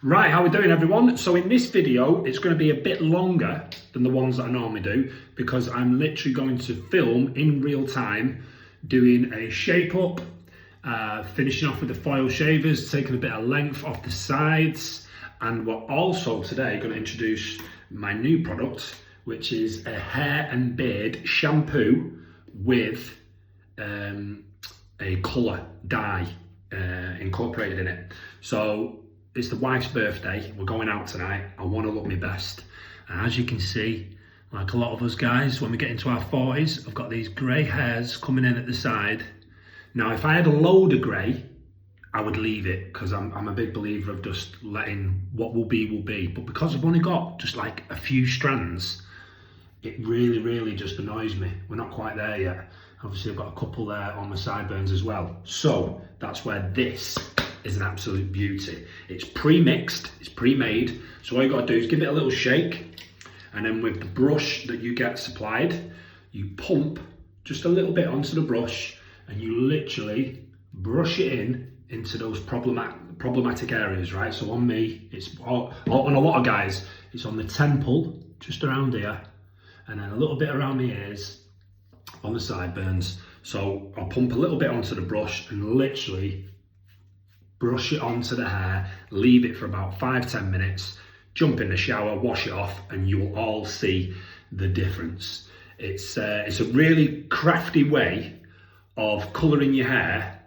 Right, how are we doing everyone? So in this video, it's going to be a bit longer than the ones that I normally do because I'm literally going to film in real time doing a shape up, finishing off with the foil shavers, taking a bit of length off the sides, and we're also today going to introduce my new product, which is a hair and beard shampoo with a colour dye incorporated in it. So it's the wife's birthday, we're going out tonight, I want to look my best. And as you can see, like a lot of us guys, when we get into our 40s, I've got these grey hairs coming in at the side. Now, if I had a load of grey, I would leave it, because I'm a big believer of just letting what will be. But because I've only got just like a few strands, it really just annoys me. We're not quite there yet. Obviously, I've got a couple there on my sideburns as well. So that's where this is an absolute beauty. It's pre-mixed, it's pre-made. So all you gotta do is give it a little shake, and then with the brush that you get supplied, you pump just a little bit onto the brush, and you literally brush it into those problematic areas, right? So on me, it's on a lot of guys, it's on the temple, just around here, and then a little bit around the ears, on the sideburns. So I'll pump a little bit onto the brush and literally brush it onto the hair, leave it for about 5-10 minutes, jump in the shower, wash it off, and you will all see the difference. It's a really crafty way of colouring your hair,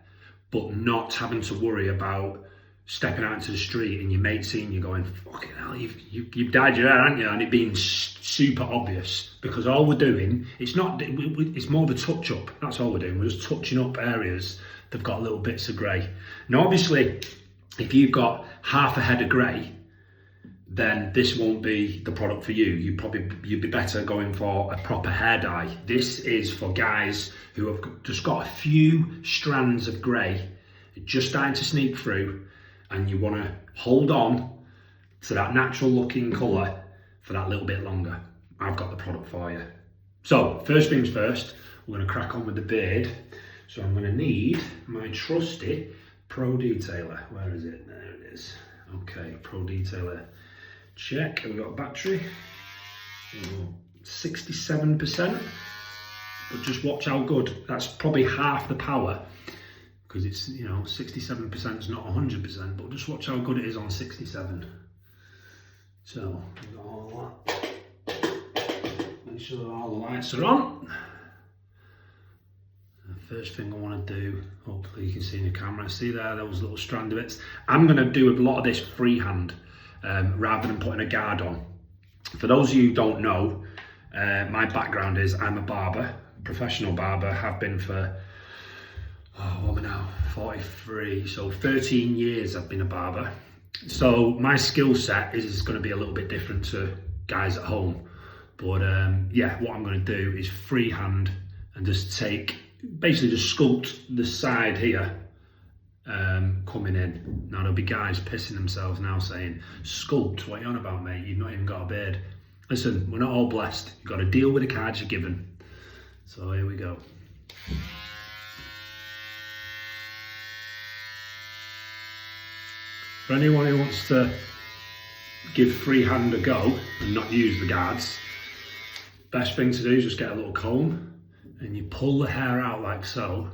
but not having to worry about stepping out into the street and your mate seeing you going, fucking hell, you've dyed your hair, haven't you? And it being super obvious, because all we're doing, it's more of a touch up. That's all we're doing. We're just touching up areas that've got little bits of grey. Now, obviously, if you've got half a head of grey, then this won't be the product for you. You'd be better going for a proper hair dye. This is for guys who have just got a few strands of grey, just starting to sneak through, and you want to hold on to that natural looking colour for that little bit longer. I've got the product for you. So first things first, we're going to crack on with the beard. So I'm going to need my trusty Pro Detailer. Where is it? There it is. Okay, Pro Detailer. Check. Have we got a battery? 67%. But just watch how good. That's probably half the power, because it's, 67% is not 100%, but just watch how good it is on 67. So we've got all that. Make sure that all the lights are on. First thing I want to do, hopefully you can see in the camera, see there, those little strand bits. I'm going to do a lot of this freehand rather than putting a guard on. For those of you who don't know, my background is I'm a barber, professional barber, have been for, what am I now, 43, so 13 years I've been a barber. So my skill set is going to be a little bit different to guys at home. But yeah, what I'm going to do is freehand and just basically just sculpt the side here coming in. Now there'll be guys pissing themselves now saying, sculpt, what are you on about, mate? You've not even got a beard. Listen, we're not all blessed. You've got to deal with the cards you're given. So here we go. For anyone who wants to give freehand a go and not use the guards, best thing to do is just get a little comb and you pull the hair out like so.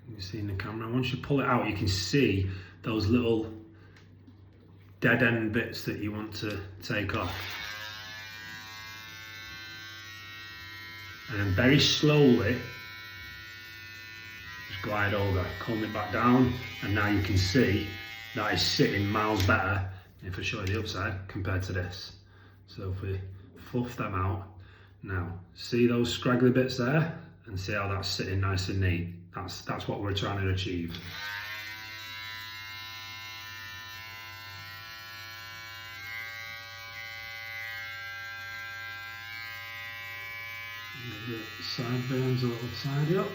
You can see in the camera, once you pull it out, you can see those little dead end bits that you want to take off. And then very slowly, just glide over, comb it back down, and now you can see that is sitting miles better, if I show you the upside, compared to this. So if we fluff them out, now see those scraggly bits there, and see how that's sitting nice and neat. That's what we're trying to achieve. Give the sideburns a little tidy up.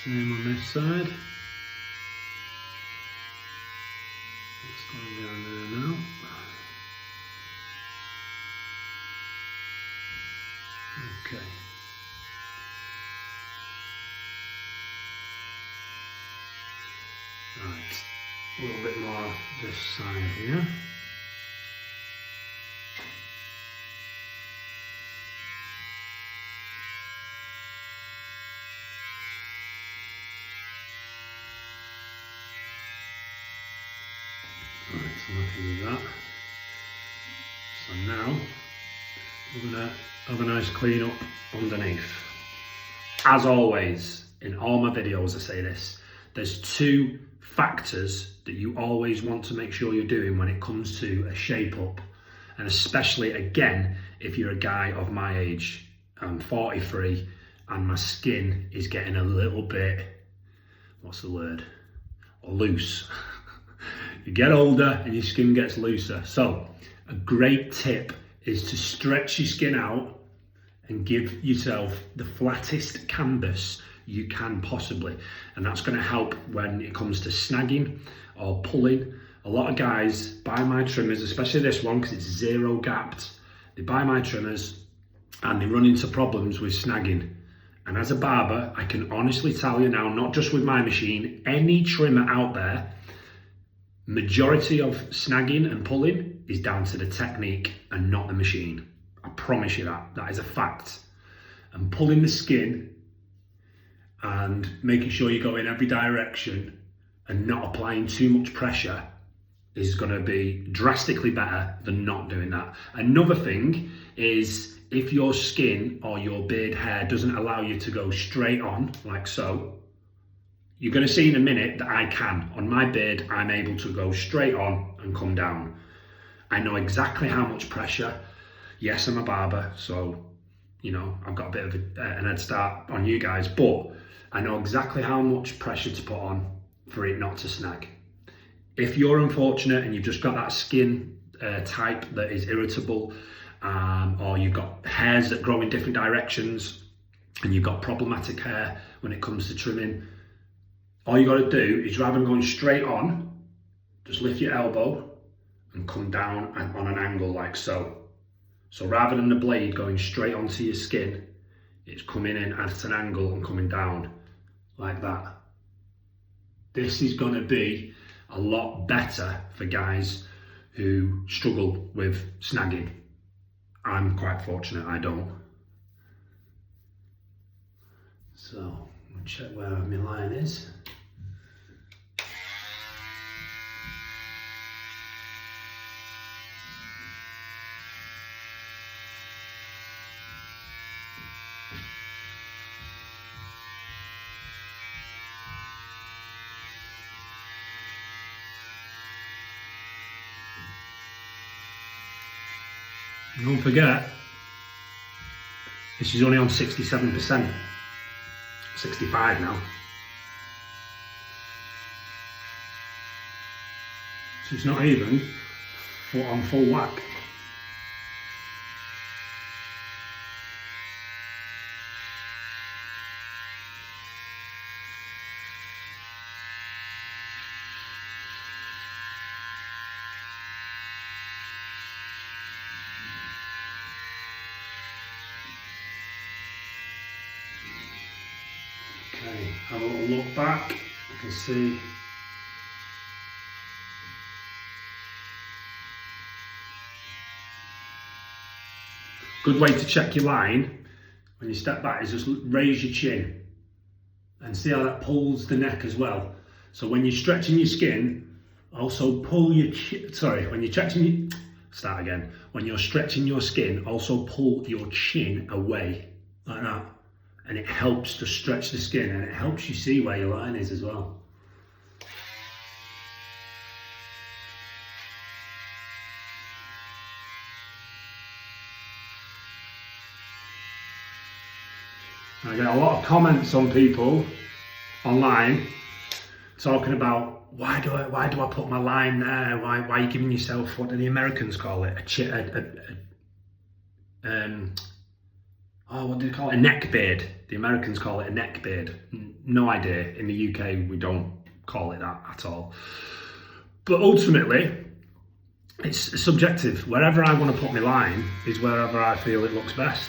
Same on this side. It's going down there now. Okay. Right, a little bit more this side here. Right, so I'm happy with that. So now we're going to have a nice clean up underneath. As always, in all my videos I say this, there's two factors that you always want to make sure you're doing when it comes to a shape up. And especially, again, if you're a guy of my age. I'm 43 and my skin is getting a little bit, what's the word? Loose. You get older and your skin gets looser. So a great tip is to stretch your skin out and give yourself the flattest canvas you can possibly. And that's going to help when it comes to snagging or pulling. A lot of guys buy my trimmers, especially this one because it's zero gapped. They buy my trimmers and they run into problems with snagging. And as a barber, I can honestly tell you now, not just with my machine, any trimmer out there, majority of snagging and pulling is down to the technique and not the machine. I promise you that. That is a fact. And pulling the skin and making sure you go in every direction and not applying too much pressure is going to be drastically better than not doing that. Another thing is if your skin or your beard hair doesn't allow you to go straight on like so, you're going to see in a minute that I can. On my beard, I'm able to go straight on and come down. I know exactly how much pressure. Yes, I'm a barber, so, you know, I've got a bit of an head start on you guys, but I know exactly how much pressure to put on for it not to snag. If you're unfortunate and you've just got that skin type that is irritable, or you've got hairs that grow in different directions and you've got problematic hair when it comes to trimming, all you got to do is rather than going straight on, just lift your elbow and come down and on an angle like so. So rather than the blade going straight onto your skin, it's coming in at an angle and coming down like that. This is going to be a lot better for guys who struggle with snagging. I'm quite fortunate I don't. So, I'll check where my line is. Don't forget, this is only on 67%, 65 now. So it's not even on full whack. Okay, have a little look back, you can see good way to check your line when you step back is just raise your chin and see how that pulls the neck as well. So when you're stretching your skin, also pull your chin, when you're when you're stretching your skin, also pull your chin away like that. And it helps to stretch the skin and it helps you see where your line is as well. I get a lot of comments on people online talking about why do I put my line there? Why are you giving yourself, what do the Americans call it? What do they call it? A neck beard. The Americans call it a neck beard. No idea. In the UK, we don't call it that at all. But ultimately, it's subjective. Wherever I want to put my line is wherever I feel it looks best.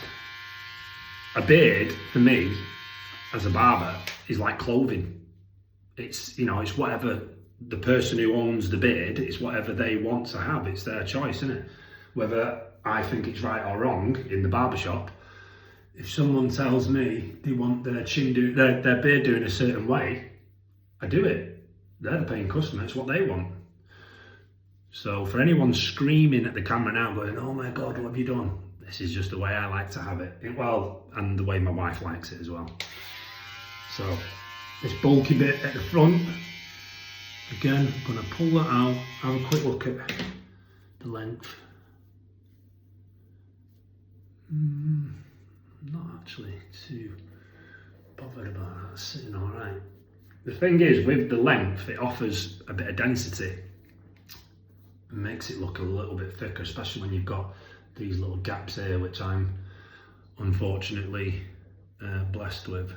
a beard for me as a barber is like clothing. It's, you know, it's whatever the person who owns the beard, it's whatever they want to have. It's their choice, isn't it? Whether I think it's right or wrong in the barbershop, if someone tells me they want their their beard doing a certain way, I do it. They're the paying customer, it's what they want. So for anyone screaming at the camera now going, oh my God, what have you done? This is just the way I like to have it. Well, and the way my wife likes it as well. So this bulky bit at the front, again, I'm gonna pull that out, have a quick look at the length. Not actually too bothered about that, it's sitting all right. The thing is, with the length, it offers a bit of density. It makes it look a little bit thicker, especially when you've got these little gaps here, which I'm unfortunately blessed with.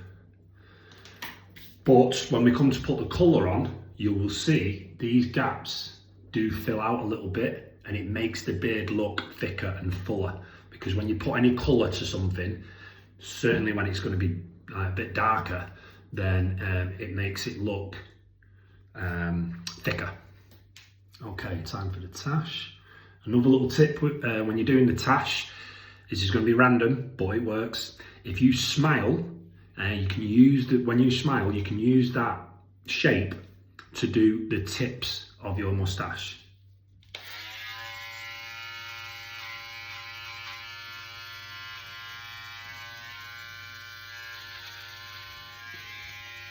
But when we come to put the colour on, you will see these gaps do fill out a little bit, and it makes the beard look thicker and fuller. Because when you put any colour to something, certainly when it's going to be a bit darker, then it makes it look thicker. Okay, time for the tash. Another little tip when you're doing the tash, this is going to be random, but it works. If you smile, you can use when you smile, you can use that shape to do the tips of your moustache.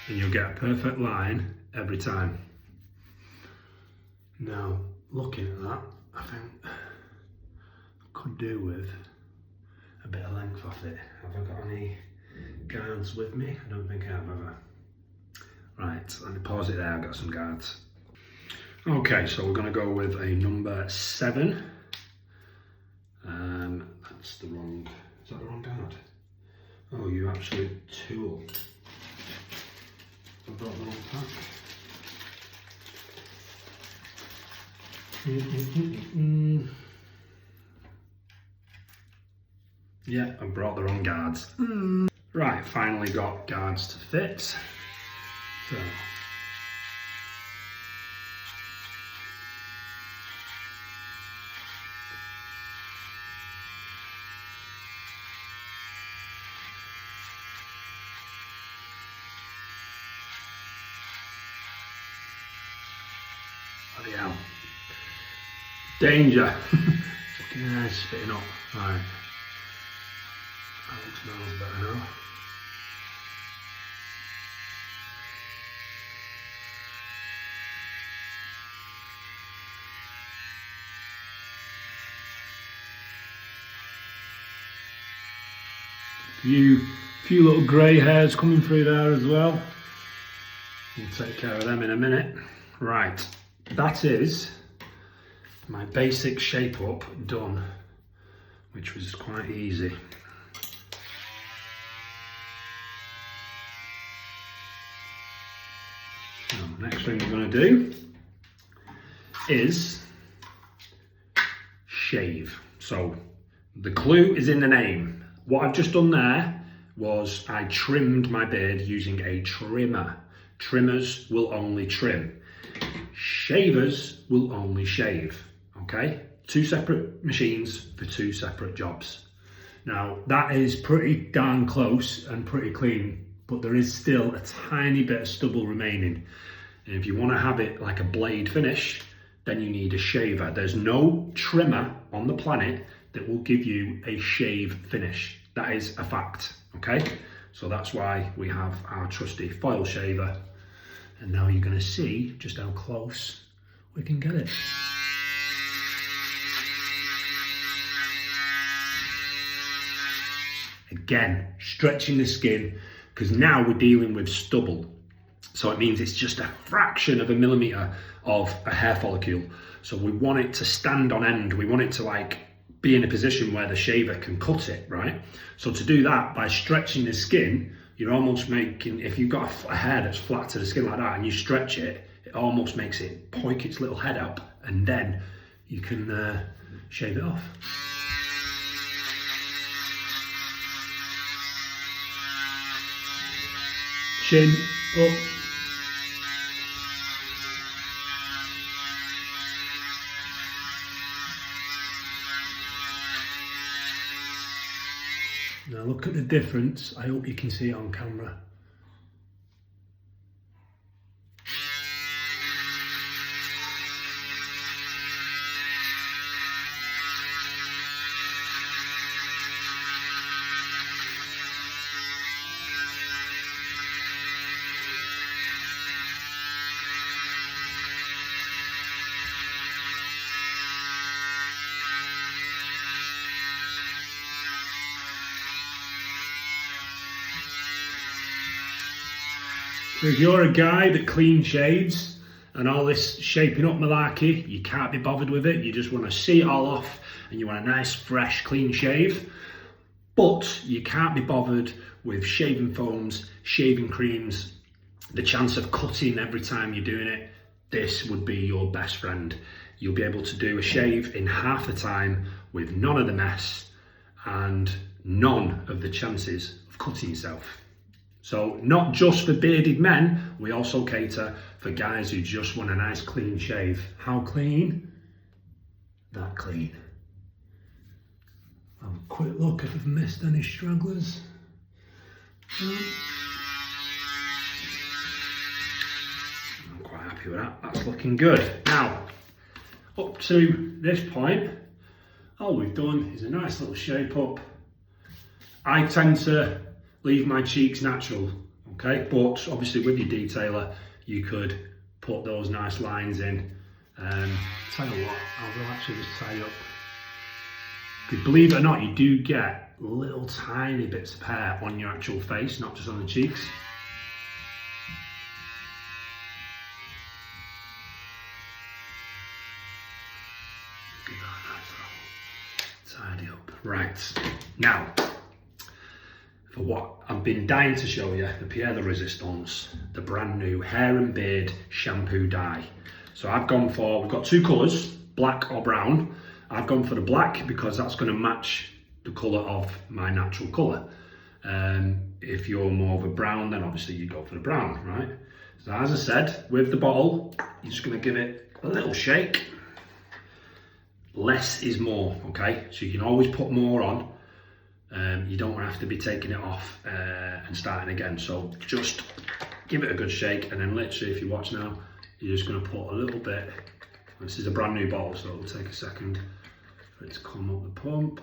And you'll get a perfect line every time. Now, looking at that, I think I could do with a bit of length off it. Have I got any guards with me? I don't think I have ever. Right, let me pause it there, I've got some guards. Okay, so we're gonna go with a number 7. That's the wrong, is that the wrong guard? Oh, you absolute tool. I brought the wrong pack. Yeah, I brought the wrong guards. Right, finally got guards to fit. So. Bloody hell. Danger. Fucking hair's spitting up. Right. That looks miles better now. Few little grey hairs coming through there as well. We'll take care of them in a minute. Right, that is my basic shape up done, which was quite easy. So, next thing we're going to do is shave. So the clue is in the name. What I've just done there was I trimmed my beard using a trimmer. Trimmers will only trim. Shavers will only shave, okay? 2 separate machines for 2 separate jobs. Now, that is pretty darn close and pretty clean, but there is still a tiny bit of stubble remaining. And if you want to have it like a blade finish, then you need a shaver. There's no trimmer on the planet that will give you a shave finish. That is a fact, okay? So that's why we have our trusty foil shaver. And now you're gonna see just how close we can get it. Again, stretching the skin, because now we're dealing with stubble. So it means it's just a fraction of a millimeter of a hair follicle. So we want it to stand on end. We want it to like be in a position where the shaver can cut it, right? So to do that, by stretching the skin, you're almost making, if you've got a hair that's flat to the skin like that and you stretch it, it almost makes it poke its little head up, and then you can shave it off. chin up. Now look at the difference. I hope you can see it on camera. So if you're a guy that clean shaves and all this shaping up malarkey, you can't be bothered with it, you just want to see it all off and you want a nice fresh clean shave, but you can't be bothered with shaving foams, shaving creams, the chance of cutting every time you're doing it, this would be your best friend. You'll be able to do a shave in half the time with none of the mess and none of the chances of cutting yourself. So not just for bearded men, we also cater for guys who just want a nice clean shave. How clean? That clean. Have a quick look if I've missed any stragglers. I'm quite happy with that, that's looking good. Now, up to this point, all we've done is a nice little shape up. I tend to leave my cheeks natural, okay? But obviously with your detailer, you could put those nice lines in. Tell you what, I will actually just tie up. Because believe it or not, you do get little tiny bits of hair on your actual face, not just on the cheeks. Give that a nice little tidy up. Right, now, for what I've been dying to show you, the Pierre de Resistance, the brand new hair and beard shampoo dye. So I've gone for, we've got two colours, black or brown. I've gone for the black because that's going to match the colour of my natural colour. If you're more of a brown, then obviously you go for the brown, right? So as I said, with the bottle, you're just going to give it a little shake. Less is more, okay? So you can always put more on. You don't have to be taking it off and starting again. So just give it a good shake, and then literally, if you watch now, you're just going to put a little bit. This is a brand new bottle, so it'll take a second for it to come up the pump.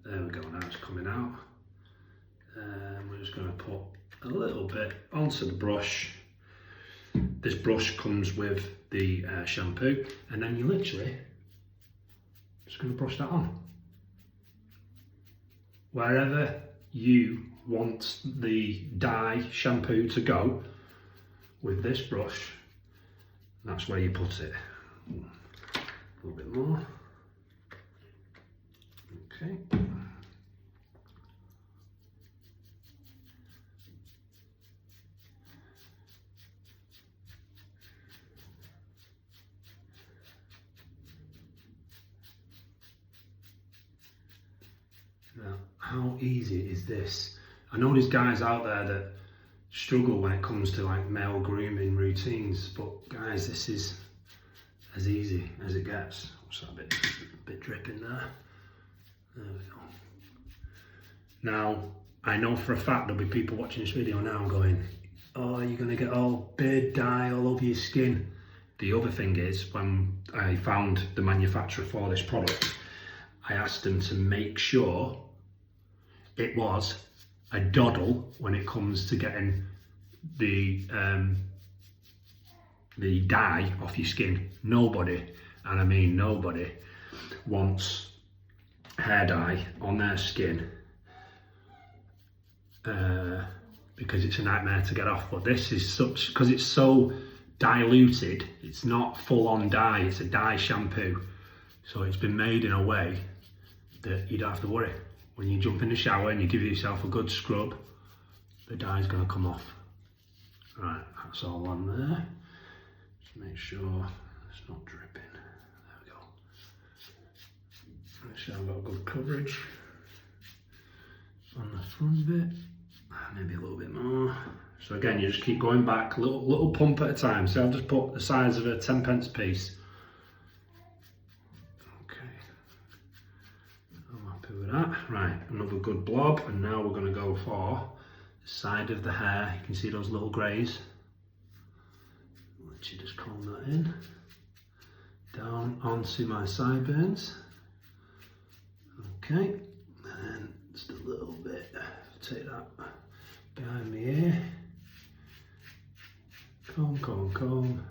There we go, now it's coming out. We're just going to put a little bit onto the brush. This brush comes with the shampoo, and then you literally just going to brush that on. Wherever you want the dye shampoo to go with this brush, that's where you put it. A little bit more. Okay. Now, how easy is this? I know there's guys out there that struggle when it comes to like male grooming routines, but guys, this is as easy as it gets. What's that bit dripping there? There we go. Now, I know for a fact there'll be people watching this video now going, oh, you're gonna get all beard dye all over your skin. The other thing is, when I found the manufacturer for this product, I asked them to make sure it was a doddle when it comes to getting the dye off your skin. Nobody, and I mean nobody, wants hair dye on their skin because it's a nightmare to get off. But this is such, because it's so diluted, it's not full on dye, it's a dye shampoo. So it's been made in a way that you don't have to worry. When you jump in the shower and you give yourself a good scrub, the dye's going to come off. Right, that's all on there. Just make sure it's not dripping. There we go. Make sure I've got good coverage on the front bit. Maybe a little bit more. So again, you just keep going back, little pump at a time. So I've just put the size of a 10p piece. Okay, I'm happy with that. Right, another good blob, and now we're going to go for the side of the hair. You can see those little greys. Let you just comb that in, down onto my sideburns. Okay, and just a little bit, take that behind my ear. Comb, comb, comb,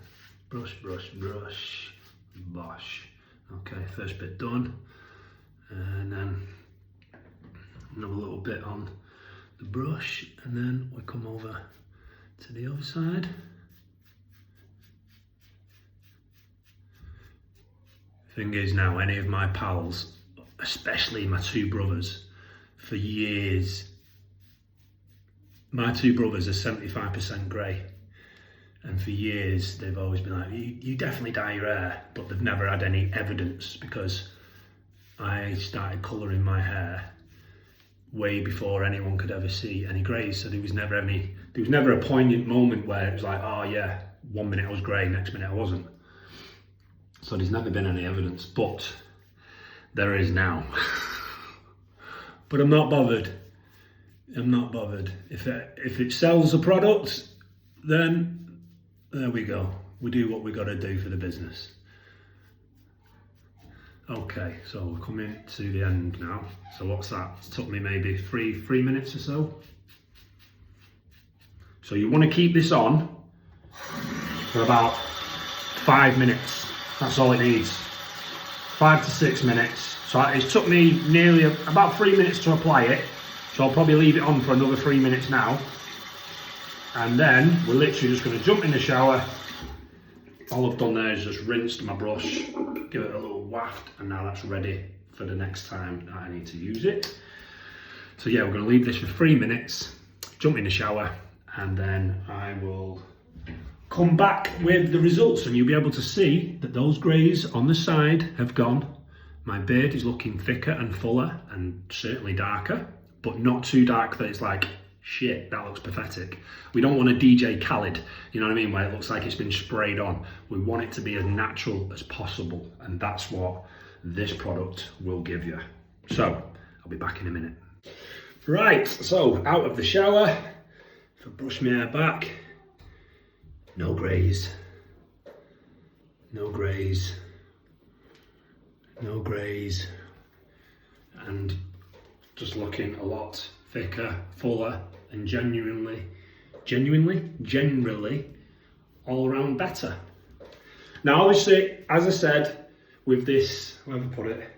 brush, brush, brush, bosh. Okay, first bit done, and then another little bit on the brush, and then we come over to the other side. Thing is now, any of my pals, especially my two brothers, for years, my two brothers are 75% grey. And for years, they've always been like, you definitely dye your hair, but they've never had any evidence because I started colouring my hair way before anyone could ever see any greys. So there was never a poignant moment where it was like, oh yeah, 1 minute I was grey, next minute I wasn't. So there's never been any evidence, but there is now. But I'm not bothered. I'm not bothered. If it sells a product, then there we go. We do what we got to do for the business. Okay, so we're coming to the end now. So what's that? It took me maybe three minutes or so. So you want to keep this on for about 5 minutes. That's all it needs. 5 to 6 minutes. So it took me nearly about 3 minutes to apply it. So I'll probably leave it on for another 3 minutes now. And then we're literally just going to jump in the shower. All I've done there is just rinsed my brush, give it a little waft, and now that's ready for the next time that I need to use it. So yeah, we're going to leave this for 3 minutes, jump in the shower, and then I will come back with the results, and you'll be able to see that those greys on the side have gone. My beard is looking thicker and fuller and certainly darker, but not too dark that it's like, shit, that looks pathetic. We don't want a DJ Khaled, you know what I mean, where it looks like it's been sprayed on. We want it to be as natural as possible, and that's what this product will give you. So, I'll be back in a minute. Right, so out of the shower, if I brush my hair back, no greys, no greys, no greys, and just looking a lot thicker, fuller, and generally all around better. Now obviously, as I said, with this, where have I put it?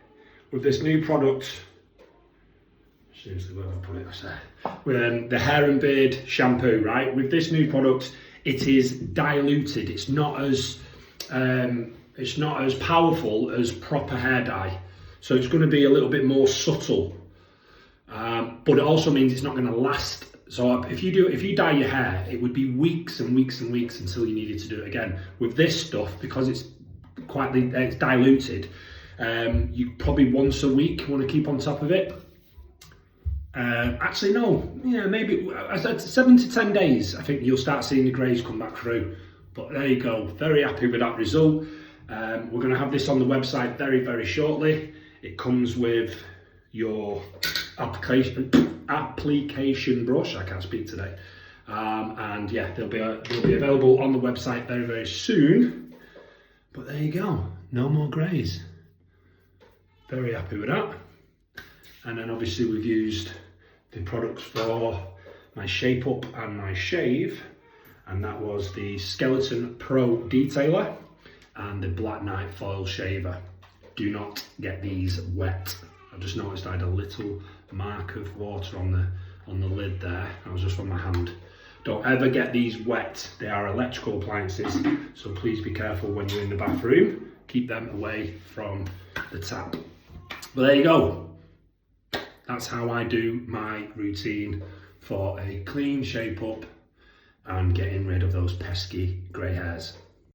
With this new product, seriously, where have I put it? I said, with the hair and beard shampoo, right? With this new product, it is diluted. It's not as powerful as proper hair dye. So it's going to be a little bit more subtle. But it also means it's not going to last. So if you dye your hair, it would be weeks and weeks and weeks until you needed to do it again. With this stuff, because it's diluted, you probably once a week want to keep on top of it. Actually, no. Yeah, maybe I said 7 to 10 days. I think you'll start seeing the greys come back through. But there you go. Very happy with that result. We're going to have this on the website very, very shortly. It comes with your application brush. I can't speak today. And yeah, they'll be available on the website very, very soon. But there you go. No more greys. Very happy with that. And then obviously we've used the products for my shape up and my shave, and that was the Skeleton Pro Detailer and the Black Knight Foil Shaver. Do not get these wet. I just noticed I had a little mark of water on the lid there. That was just from my hand. Don't ever get these wet. They are electrical appliances, so please be careful when you're in the bathroom. Keep them away from the tap. But there you go. That's how I do my routine for a clean shape up and getting rid of those pesky grey hairs.